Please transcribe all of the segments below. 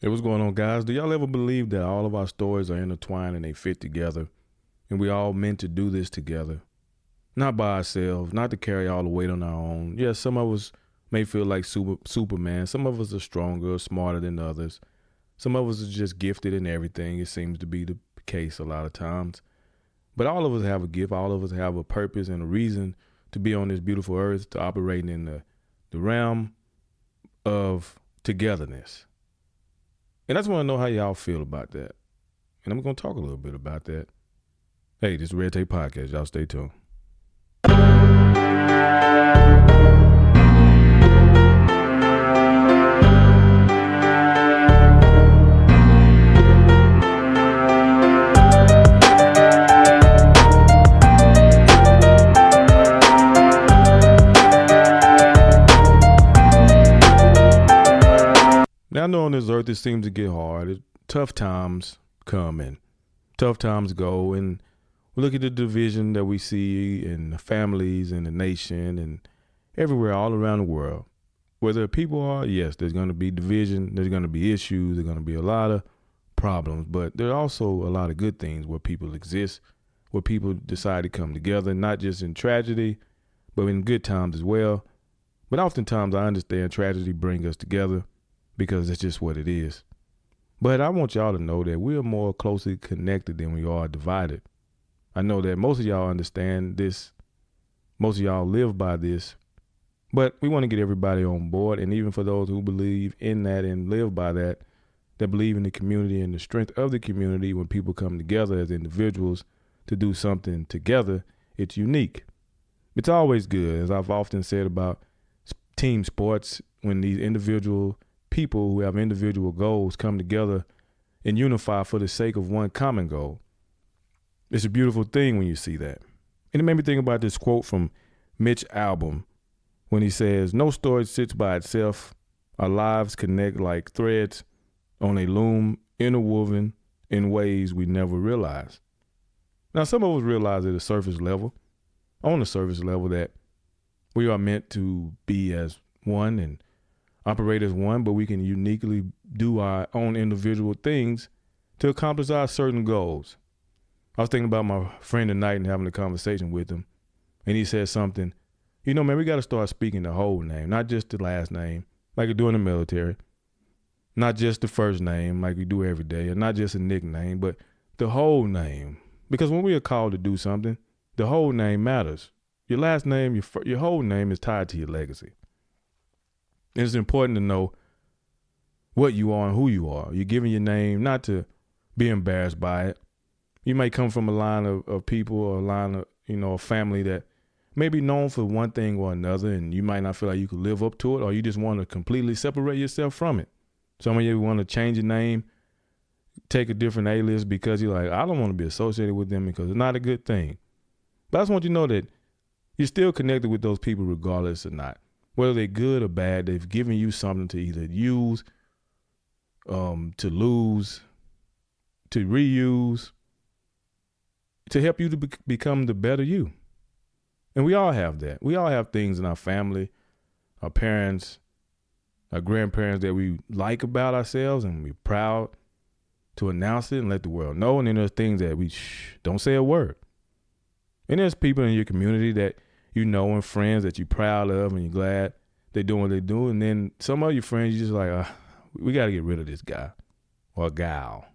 Hey, what's going on, guys? Do y'all ever believe that all of our stories are intertwined and they fit together, and we all meant to do this together? Not by ourselves, not to carry all the weight on our own. Yes, some of us may feel like Superman. Some of us are stronger or smarter than others. Some of us are just gifted in everything. It seems to be the case a lot of times. But all of us have a gift. All of us have a purpose and a reason to be on this beautiful earth, to operate in the realm of togetherness. And I just want to know how y'all feel about that. And I'm going to talk a little bit about that. Hey, this is Red Tape Podcast. Y'all stay tuned. Now, I know on this earth it seems to get hard. Tough times come and tough times go. And we look at the division that we see in the families and the nation and everywhere all around the world. Where there people are, yes, there's going to be division. There's going to be issues. There's going to be a lot of problems. But there are also a lot of good things where people exist, where people decide to come together, not just in tragedy, but in good times as well. But oftentimes I understand tragedy brings us together, because it's just what it is. But I want y'all to know that we're more closely connected than we are divided. I know that most of y'all understand this. Most of y'all live by this. But we want to get everybody on board. And even for those who believe in that and live by that, that believe in the community and the strength of the community, when people come together as individuals to do something together, it's unique. It's always good, as I've often said about team sports, when these individual people who have individual goals come together and unify for the sake of one common goal. It's a beautiful thing when you see that. And it made me think about this quote from Mitch Albom when he says, "No story sits by itself. Our lives connect like threads on a loom, interwoven in ways we never realize." Now, some of us realize at a surface level, on the surface level, that we are meant to be as one and operate as one, but we can uniquely do our own individual things to accomplish our certain goals. I was thinking about my friend tonight and having a conversation with him, and he said something, man, we got to start speaking the whole name, not just the last name, like we do in the military, not just the first name like we do every day, and not just a nickname, but the whole name. Because when we are called to do something, the whole name matters. Your last name, your whole name is tied to your legacy. And it's important to know what you are and who you are. You're giving your name not to be embarrassed by it. You may come from a line of people or a line of, a family that may be known for one thing or another, and you might not feel like you could live up to it, or you just want to completely separate yourself from it. Some of you want to change your name, take a different alias because you're like, I don't want to be associated with them because it's not a good thing. But I just want you to know that you're still connected with those people regardless or not. Whether they're good or bad, they've given you something to either use, to lose, to reuse, to help you to become the better you. And we all have that. We all have things in our family, our parents, our grandparents that we like about ourselves, and we're proud to announce it and let the world know. And then there's things that we don't say a word. And there's people in your community that you know and friends that you're proud of and you're glad they're doing what they do. And then some of your friends, you're just like, we got to get rid of this guy or gal,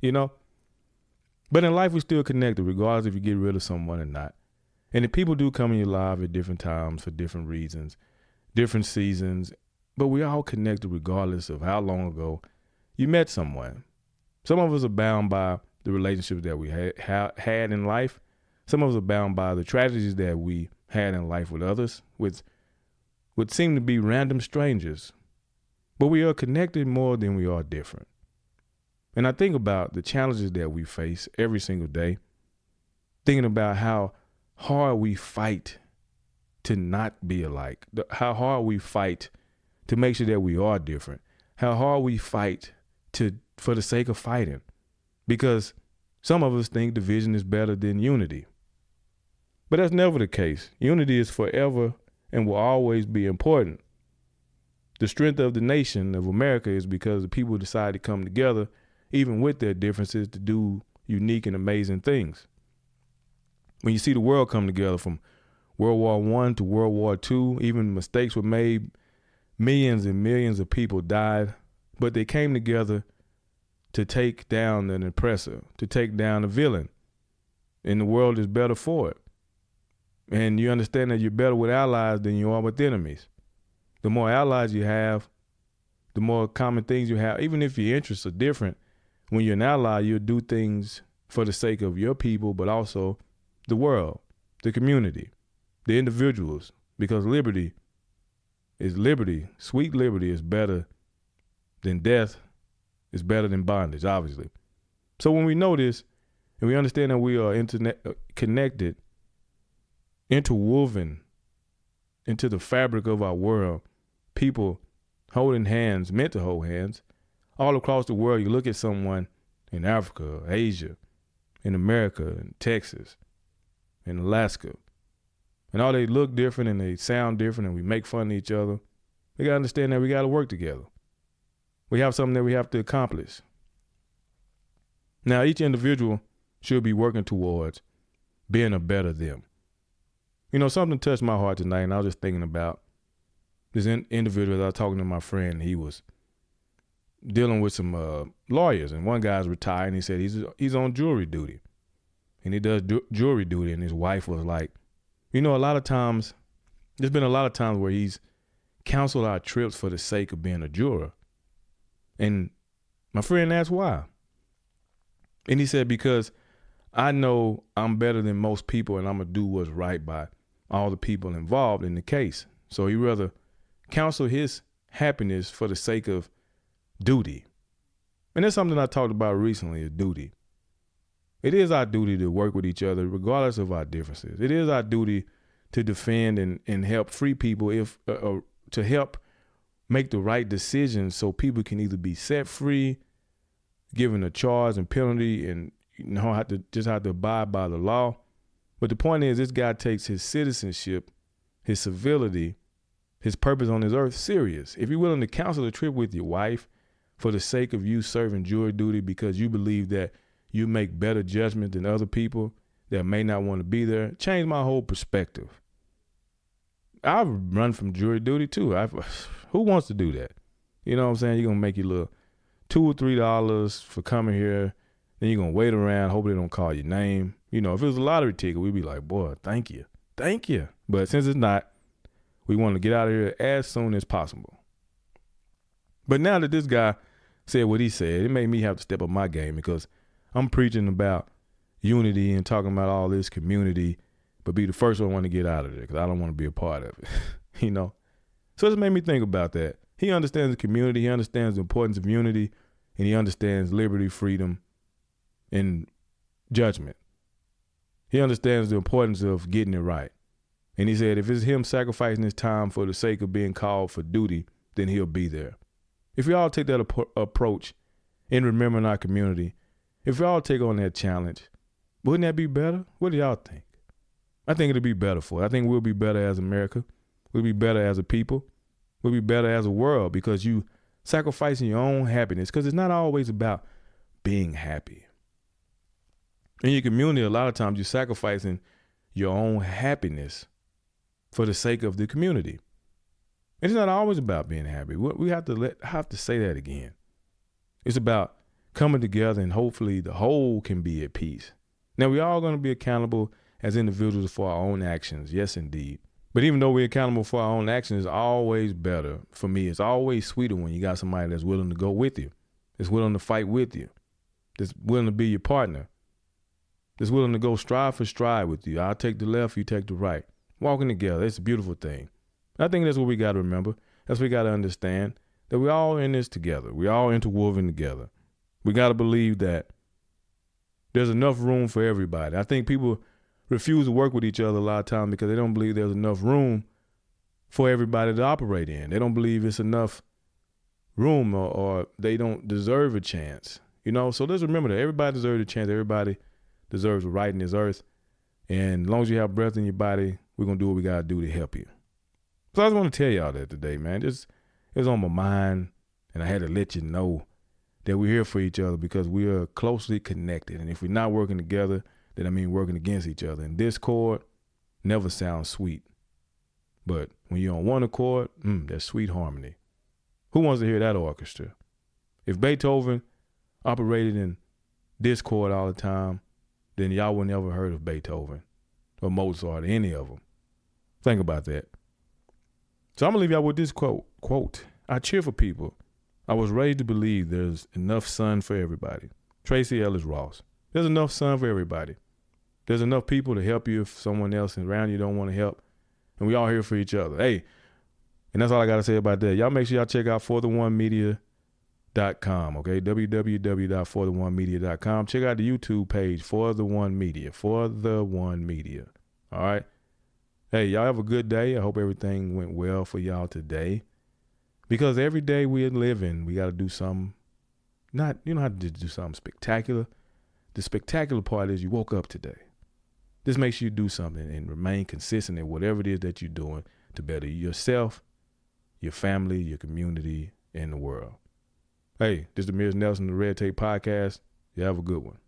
But in life, we're still connected regardless if you get rid of someone or not. And if people do come in your life at different times for different reasons, different seasons, but we're all connected regardless of how long ago you met someone. Some of us are bound by the relationships that we had in life. Some of us are bound by the tragedies that we had in life with others, with what seem to be random strangers. But we are connected more than we are different. And I think about the challenges that we face every single day, thinking about how hard we fight to not be alike, how hard we fight to make sure that we are different, how hard we fight for the sake of fighting. Because some of us think division is better than unity. But that's never the case. Unity is forever and will always be important. The strength of the nation of America is because the people decide to come together, even with their differences, to do unique and amazing things. When you see the world come together from World War I to World War II, even mistakes were made, millions and millions of people died, but they came together to take down an oppressor, to take down a villain. And the world is better for it. And you understand that you're better with allies than you are with enemies. The more allies you have, the more common things you have. Even if your interests are different, when you're an ally, you'll do things for the sake of your people, but also the world, the community, the individuals, because liberty is liberty. Sweet liberty is better than death, is better than bondage, obviously. So when we know this, and we understand that we are connected, interwoven into the fabric of our world, people holding hands, meant to hold hands, all across the world. You look at someone in Africa, Asia, in America, in Texas, in Alaska, and all they look different and they sound different and we make fun of each other. We got to understand that we got to work together. We have something that we have to accomplish. Now, each individual should be working towards being a better them. You know, something touched my heart tonight, and I was just thinking about this individual that I was talking to my friend. He was dealing with some lawyers, and one guy's retired, and he said he's on jury duty, and he does jury duty, and his wife was like, you know, there's been a lot of times where he's canceled our trips for the sake of being a juror. And my friend asked why. And he said, because I know I'm better than most people and I'm going to do what's right by all the people involved in the case. So he'd rather counsel his happiness for the sake of duty. And that's something I talked about recently, is duty. It is our duty to work with each other regardless of our differences. It is our duty to defend and help free people to help make the right decisions so people can either be set free, given a charge and penalty, and have to abide by the law. But the point is, this guy takes his citizenship, his civility, his purpose on this earth serious. If you're willing to cancel a trip with your wife for the sake of you serving jury duty because you believe that you make better judgment than other people that may not want to be there, change my whole perspective. I've run from jury duty too. Who wants to do that? You know what I'm saying? You're going to make your little $2 or $3 for coming here. Then you're going to wait around, hope they don't call your name. You know, if it was a lottery ticket, we'd be like, boy, thank you. Thank you. But since it's not, we want to get out of here as soon as possible. But now that this guy said what he said, it made me have to step up my game, because I'm preaching about unity and talking about all this community, but be the first one to get out of there because I don't want to be a part of it, you know? So this made me think about that. He understands the community, he understands the importance of unity, and he understands liberty, freedom, and judgment. He understands the importance of getting it right. And he said if it's him sacrificing his time for the sake of being called for duty, then he'll be there. If we all take that approach in remembering our community, if we all take on that challenge, wouldn't that be better? What do y'all think? I think it'll be better for it. I think we'll be better as America. We'll be better as a people. We'll be better as a world, because you sacrificing your own happiness, because it's not always about being happy. In your community, a lot of times you're sacrificing your own happiness for the sake of the community. It's not always about being happy. We have to say that again. It's about coming together, and hopefully the whole can be at peace. Now, we're all going to be accountable as individuals for our own actions. Yes, indeed. But even though we're accountable for our own actions, it's always better. For me, it's always sweeter when you got somebody that's willing to go with you, that's willing to fight with you, that's willing to be your partner, that's willing to go stride for stride with you. I'll take the left, you take the right. Walking together, it's a beautiful thing. I think that's what we got to remember. That's what we got to understand, that we're all in this together. We're all interwoven together. We got to believe that there's enough room for everybody. I think people refuse to work with each other a lot of times because they don't believe there's enough room for everybody to operate in. They don't believe it's enough room, or they don't deserve a chance. You know, so let's remember that everybody deserves a chance. Everybody deserves a right in this earth. And as long as you have breath in your body, we're going to do what we got to do to help you. So I just want to tell y'all that today, man. Just It was on my mind, and I had to let you know that we're here for each other because we are closely connected. And if we're not working together, then I mean working against each other. And discord never sounds sweet. But when you're on one accord, that's sweet harmony. Who wants to hear that orchestra? If Beethoven operated in discord all the time, then y'all would never heard of Beethoven or Mozart or any of them. Think about that. So I'm going to leave y'all with this quote. I cheer for people. I was raised to believe there's enough sun for everybody. Tracy Ellis Ross. There's enough sun for everybody. There's enough people to help you if someone else around you don't want to help. And we all here for each other. Hey, and that's all I got to say about that. Y'all make sure y'all check out forthe1media.com, okay? www.forthe1media.com. Check out the YouTube page, For The One Media. For The One Media. All right? Hey, y'all have a good day. I hope everything went well for y'all today. Because every day we're living, we got to do something. You don't have to do something spectacular. The spectacular part is you woke up today. This makes you do something and remain consistent in whatever it is that you're doing to better yourself, your family, your community, and the world. Hey, this is Demerious Nelson, the Red Tape Podcast. You have a good one.